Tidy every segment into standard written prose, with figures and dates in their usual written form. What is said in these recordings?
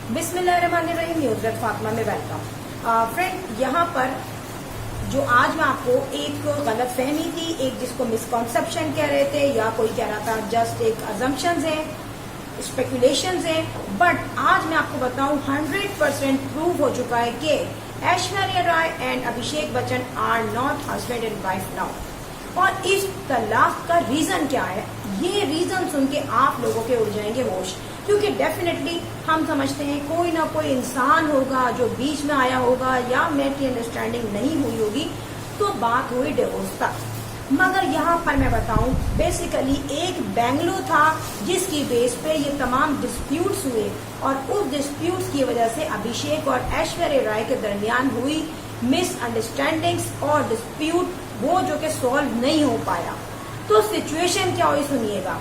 बिस्मिल्लाहिर्रहमानिर्रहीम, news with Fatima में welcome. Friend, यहाँ पर जो आज मैं आपको एक गलत फहमी थी, एक जिसको मिसकॉन्सेप्शन कह रहे थे या कोई कह रहा था जस्ट एक अजम्पशंस है, स्पेकुलेशंस है, बट आज मैं आपको बताऊं 100% प्रूव हो चुका है कि Aishwarya Rai and Abhishek Bachchan are not husband and wife now. और इस तलाक का रीजन क्या है, ये रीजन सुन के आप लोगों के उड़ जाएंगे होश, क्योंकि डेफिनेटली हम समझते हैं कोई ना कोई इंसान होगा जो बीच में आया होगा या मेरी अंडरस्टैंडिंग नहीं हुई होगी तो बात हुई डिवोर्स तक। मगर यहाँ पर मैं बताऊं बेसिकली एक बेंगलो था जिसकी बेस पे ये तमाम डिस्प्यूट्स हुए और उस डिस्प्यूट्स की वजह से अभिषेक और ऐश्वर्या राय के दरमियान हुई मिसअंडरस्टैंडिंग्स और डिस्प्यूट वो जो कि सॉल्व नहीं हो पाया। तो सिचुएशन क्या हुई सुनिएगा।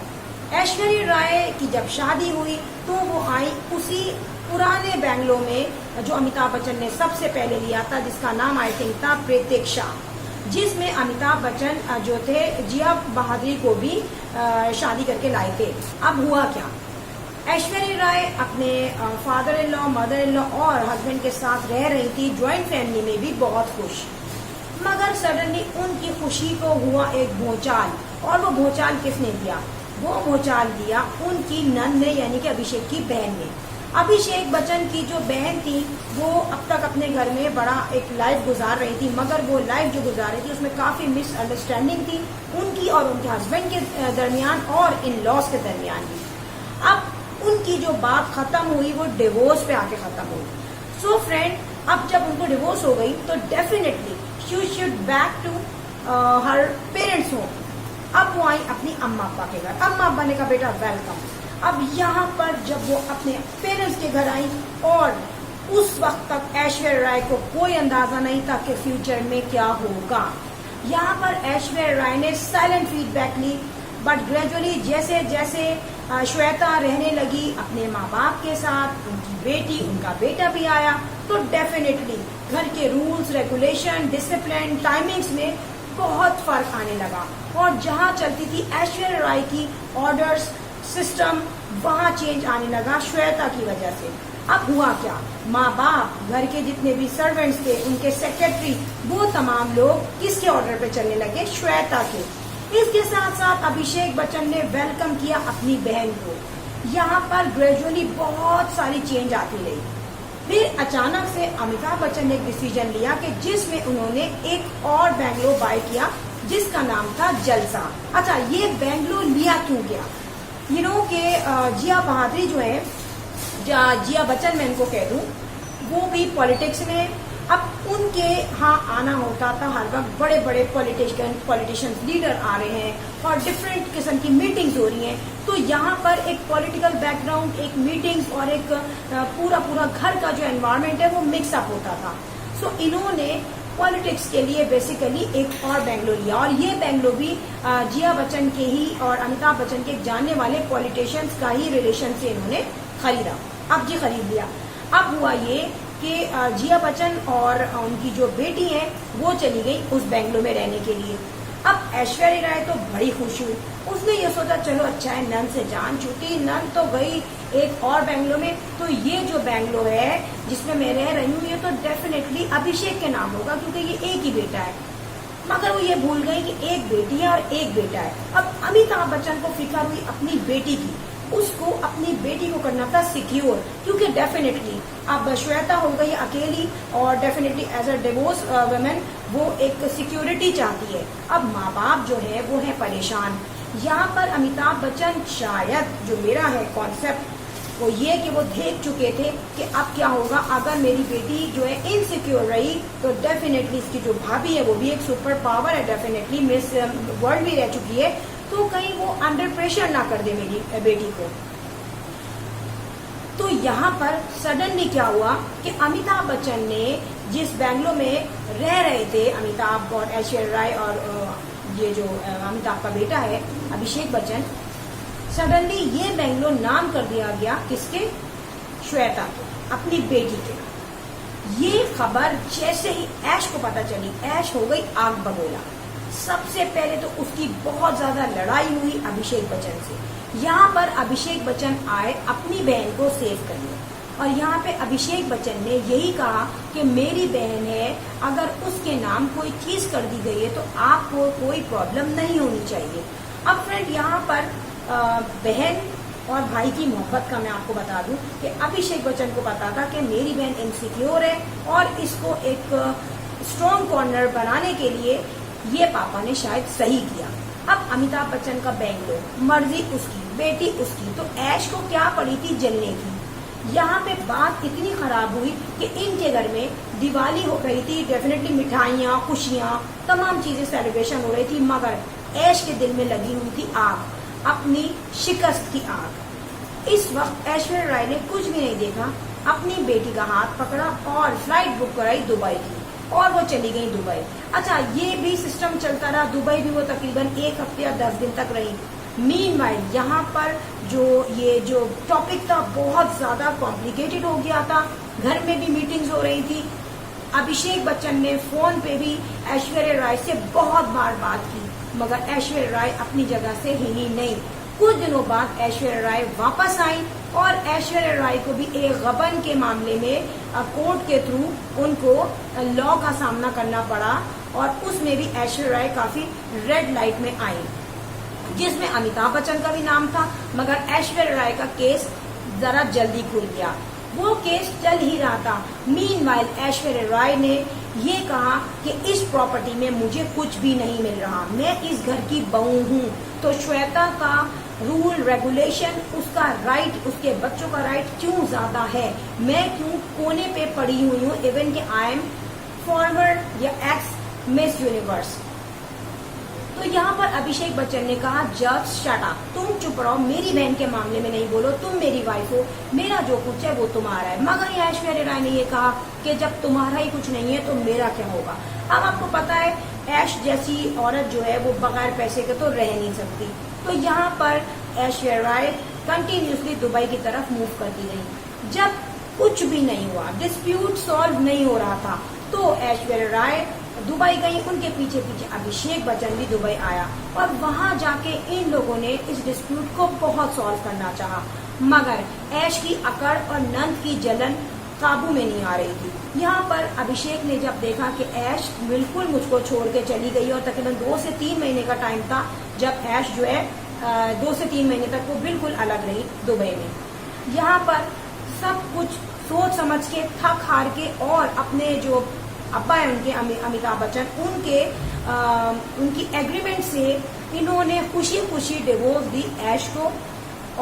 ऐश्वर्या राय की जब शादी हुई तो वो आई उसी पुराने बेंगलो में जो अमिताभ बच्चन ने सबसे पहले लिया था, जिसका नाम आई थिंक था प्रतीक्षा, जिसमें अमिताभ बच्चन जो थे जिया बहादुरी को भी शादी करके लाए थे। अब हुआ क्या, ऐश्वर्या राय अपने father in law, mother in law और हस्बैंड के साथ रह रही थी, ज्वाइंट फैमिली में भी बहुत खुश। मगर सडनली उनकी खुशी को हुआ एक भूचाल, और वो भूचाल किसने दिया, वो भूचाल दिया उनकी नंद ने, यानी कि अभिषेक की बहन ने। अभिषेक बच्चन की जो बहन थी वो अब तक अपने घर में बड़ा एक लाइफ गुजार रही थी, मगर वो लाइफ जो गुजार रही थी उसमें काफी मिसअंडरस्टैंडिंग थी उनकी और उनके हस्बैंड के दरमियान और इन लॉज के दरमियान भी। अब उनकी जो बात खत्म हुई वो डिवोर्स पे आके खत्म हुई। सो फ्रेंड, अब जब उनको डिवोर्स हो गई तो definitely she should back to her parents home. अब वो आई अपनी अम्मा अब्बा के घर। अम्मा अब्बा ने कहा बेटा वेलकम। अब यहाँ पर जब वो अपने पेरेंट्स के घर आई और उस वक्त तक ऐश्वर्या राय को कोई अंदाजा नहीं था कि फ्यूचर में क्या होगा। यहाँ पर ऐश्वर्या राय ने साइलेंट फीडबैक ली, बट ग्रेजुअली जैसे जैसे श्वेता रहने लगी अपने माँ बाप के साथ, उनकी बेटी उनका बेटा भी आया, तो डेफिनेटली घर के रूल्स रेगुलेशन डिसिप्लिन टाइमिंग्स में बहुत फर्क आने लगा। और जहाँ चलती थी ऐश्वर्या राय की ऑर्डर्स सिस्टम, वहाँ चेंज आने लगा श्वेता की वजह से। अब हुआ क्या, माँ बाप, घर के जितने भी सर्वेंट्स थे, उनके सेक्रेटरी, वो तमाम लोग किसके ऑर्डर पे चलने लगे, श्वेता के। इसके साथ साथ अभिषेक बच्चन ने वेलकम किया अपनी बहन को। यहाँ पर ग्रेजुअली बहुत सारी चेंज आती रही। फिर अचानक से अमिताभ बच्चन ने एक डिसीजन लिया कि जिसमें उन्होंने एक और बेंगलो बाय किया जिसका नाम था जलसा। अच्छा, ये बेंगलो लिया क्यों गया, यू नो के जिया बहादुरी जो है, जिया बच्चन मैं इनको कह दूं, वो भी पॉलिटिक्स में। अब उनके यहाँ आना होता था हर वक्त, बड़े बड़े पॉलिटिशियंस लीडर आ रहे हैं और डिफरेंट किस्म की मीटिंग्स हो रही हैं, तो यहाँ पर एक पॉलिटिकल बैकग्राउंड, एक मीटिंग्स और एक पूरा घर का जो एनवायरनमेंट है वो मिक्सअप होता था। सो इन्होंने पॉलिटिक्स के लिए बेसिकली एक और बेंगलो लिया, और ये बेंगलो भी जिया बच्चन के ही और अमिताभ बच्चन के जानने वाले पॉलिटिशियंस का ही रिलेशन से इन्होंने खरीदा। अब जी खरीद लिया। अब हुआ ये कि जिया बच्चन और उनकी जो बेटी है वो चली गई उस बेंगलो में रहने के लिए। अब ऐश्वर्या राय तो बड़ी खुश हुई, उसने ये सोचा चलो अच्छा है, नंद से जान छूटी, नंद तो गई एक और बेंगलो में, तो ये जो बेंगलो है जिसमें मैं रह रही हूँ ये तो डेफिनेटली अभिषेक के नाम होगा क्योंकि ये एक ही बेटा है। मगर वो ये भूल गई कि एक बेटी है और एक बेटा है। अब अमिताभ बच्चन को फिक्र हुई अपनी बेटी की, उसको अपनी बेटी को करना था सिक्योर, क्योंकि डेफिनेटली अब श्वेता हो गई अकेली और definitely as a divorce women वो एक सिक्योरिटी चाहती है। अब माँ बाप जो है वो है परेशान। यहाँ पर अमिताभ बच्चन शायद जो मेरा है कॉन्सेप्ट वो ये कि वो देख चुके थे कि अब क्या होगा अगर मेरी बेटी जो है इनसिक्योर रही तो डेफिनेटली इसकी जो भाभी है वो भी एक सुपर पावर है, डेफिनेटली मिस वर्ल्ड भी रह चुकी है, तो कहीं वो अंडर प्रेशर ना कर दे मेरी बेटी को। तो यहाँ पर सडनली क्या हुआ कि अमिताभ बच्चन ने जिस बेंगलो में रह रहे थे अमिताभ और ऐश्वर्या राय और ये जो अमिताभ का बेटा है अभिषेक बच्चन, सडनली ये बेंगलो नाम कर दिया गया किसके, श्वेता के, अपनी बेटी के। ये खबर जैसे ही ऐश को पता चली, ऐश हो गई आग बबूला। सबसे पहले तो उसकी बहुत ज्यादा लड़ाई हुई अभिषेक बच्चन से। यहाँ पर अभिषेक बच्चन आए अपनी बहन को सेव करने। और यहाँ पे अभिषेक बच्चन ने यही कहा कि मेरी बहन है, अगर उसके नाम कोई चीज कर दी गई है तो आपको कोई प्रॉब्लम नहीं होनी चाहिए। अब फ्रेंड यहाँ पर बहन और भाई की मोहब्बत का मैं आपको बता दूं कि अभिषेक बच्चन को पता था कि मेरी बहन इनसिक्योर है और इसको एक स्ट्रॉन्ग कॉर्नर बनाने के लिए ये पापा ने शायद सही किया। अब अमिताभ बच्चन का बेंगलोर, मर्जी उसकी, बेटी उसकी, तो ऐश को क्या पड़ी थी जलने की। यहाँ पे बात इतनी खराब हुई कि इनके घर में दिवाली हो रही थी, डेफिनेटली मिठाइयाँ, खुशियाँ, तमाम चीजें सेलिब्रेशन हो रही थी, मगर ऐश के दिल में लगी हुई थी आग, अपनी शिकस्त की आग। इस वक्त ऐश्वर्या राय ने कुछ भी नहीं देखा, अपनी बेटी का हाथ पकड़ा और फ्लाइट बुक कराई दुबई की और वो चली गई दुबई। अच्छा, ये भी सिस्टम चलता रहा, दुबई भी वो तकरीबन 1 हफ्ते या 10 दिन तक रही। मीनवाइल यहाँ पर जो टॉपिक था बहुत ज्यादा कॉम्प्लिकेटेड हो गया था, घर में भी मीटिंग्स हो रही थी। अभिषेक बच्चन ने फोन पे भी ऐश्वर्या राय से बहुत बार बात की, मगर ऐश्वर्या राय अपनी जगह से हिली नहीं। कुछ दिनों बाद ऐश्वर्या राय वापस आई और ऐश्वर्या राय को भी एक गबन के मामले में कोर्ट के थ्रू उनको लॉ का सामना करना पड़ा और उसमें भी ऐश्वर्या राय काफी रेड लाइट में आई, जिसमें अमिताभ बच्चन का भी नाम था, मगर ऐश्वर्या राय का केस जरा जल्दी खुल गया। वो केस चल ही रहा था। मीनवाइल ऐश्वर्या राय ने ये कहा कि इस प्रॉपर्टी में मुझे कुछ भी नहीं मिल रहा, मैं इस घर की बहू हूँ, तो श्वेता का रूल रेगुलेशन, उसका राइट, उसके बच्चों का राइट क्यों ज्यादा है, मैं क्यों कोने पे पड़ी हुई हूँ, इवन कि आई एम फॉर्मर या एक्स मिस यूनिवर्स। तो यहाँ पर अभिषेक बच्चन ने कहा जस्ट शट अप, तुम चुप रहो, मेरी बहन के मामले में नहीं बोलो, तुम मेरी वाइफ हो, मेरा जो कुछ है वो तुम्हारा है। मगर ऐश्वर्या राय ने ये कहा कि जब तुम्हारा ही कुछ नहीं है तो मेरा क्या होगा। अब आपको पता है ऐश जैसी औरत जो है वो बगैर पैसे के तो रह नहीं सकती, तो यहाँ पर ऐश्वर्या राय कंटिन्यूसली दुबई की तरफ मूव करती रही। जब कुछ भी नहीं हुआ, डिस्प्यूट सॉल्व नहीं हो रहा था, तो ऐश्वर्या राय दुबई गई, उनके पीछे पीछे अभिषेक बच्चन भी दुबई आया और वहां जाके इन लोगों ने इस डिस्प्यूट को बहुत सॉल्व करना चाहा, मगर ऐश की अकड़ और नंद की जलन काबू में नहीं आ रही थी। यहाँ पर अभिषेक ने जब देखा कि ऐश बिल्कुल मुझको छोड़ के चली गई और तकरीबन 2 से 3 महीने का टाइम था जब ऐश जो है 2 से 3 महीने तक वो बिल्कुल अलग रही दुबई में। यहाँ पर सब कुछ सोच समझ के, थक हार के, और अपने जो अब्बा है उनके अमिताभ बच्चन, उनकी एग्रीमेंट से इन्होंने खुशी खुशी डिवोर्स दी ऐश को।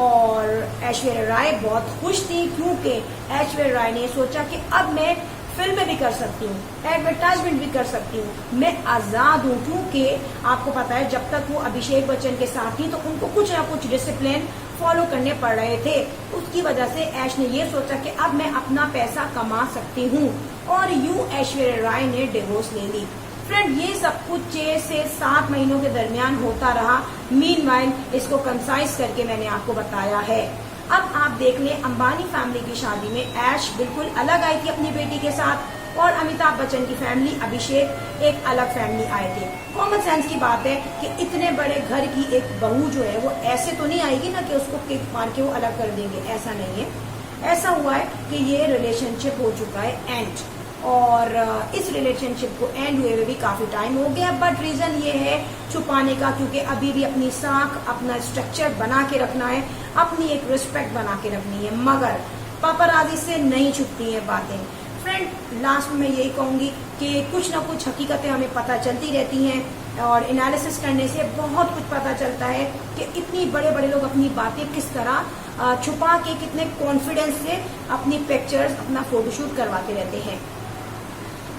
और ऐश्वर्या राय बहुत खुश थी क्योंकि ऐश्वर्या राय ने सोचा कि अब मैं फिल्में भी कर सकती हूँ, एडवर्टाइजमेंट भी कर सकती हूँ, मैं आजाद हूँ। क्योंकि आपको पता है जब तक वो अभिषेक बच्चन के साथ थी तो उनको कुछ ना कुछ डिसिप्लिन फॉलो करने पड़ रहे थे। उसकी वजह से ऐश ने ये सोचा कि अब मैं अपना पैसा कमा सकती हूँ और यूं ऐश्वर्या राय ने डिवोर्स ले ली। फ्रेंड, ये सब कुछ 6 से 7 महीनों के दरमियान होता रहा। मीनवाइल इसको कंसाइज करके मैंने आपको बताया है। अब आप देख लें, अंबानी फैमिली की शादी में ऐश बिल्कुल अलग आई थी अपनी बेटी के साथ और अमिताभ बच्चन की फैमिली, अभिषेक, एक अलग फैमिली आए थे। कॉमन सेंस की बात है कि इतने बड़े घर की एक बहू जो है वो ऐसे तो नहीं आएगी ना कि उसको किक मार के वो अलग कर देंगे, ऐसा नहीं है। ऐसा हुआ है कि ये रिलेशनशिप हो चुका है एंड, और इस रिलेशनशिप को एंड हुए हुए भी काफी टाइम हो गया। बट रीजन ये है छुपाने का, क्योंकि अभी भी अपनी साख, अपना स्ट्रक्चर बना के रखना है, अपनी एक रिस्पेक्ट बना के रखनी है, मगर पापराजी से नहीं छुपती है बातें। फ्रेंड, लास्ट में मैं यही कहूंगी कि कुछ ना कुछ हकीकतें हमें पता चलती रहती हैं और एनालिसिस करने से बहुत कुछ पता चलता है कि इतनी बड़े बड़े लोग अपनी बातें किस तरह छुपा के, कितने कॉन्फिडेंस से अपनी पिक्चर्स, अपना फोटोशूट करवाते रहते हैं।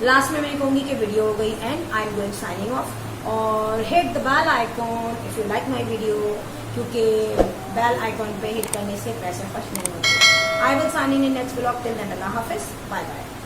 लास्ट में मैं कहूंगी कि वीडियो हो गई and I am going signing off. और hit the bell icon if you like my video, क्योंकि बेल आइकॉन पे हिट करने से पैसे खर्च नहीं होते। I will sign in next blog. Till then अल्लाह हाफिज, बाय बाय।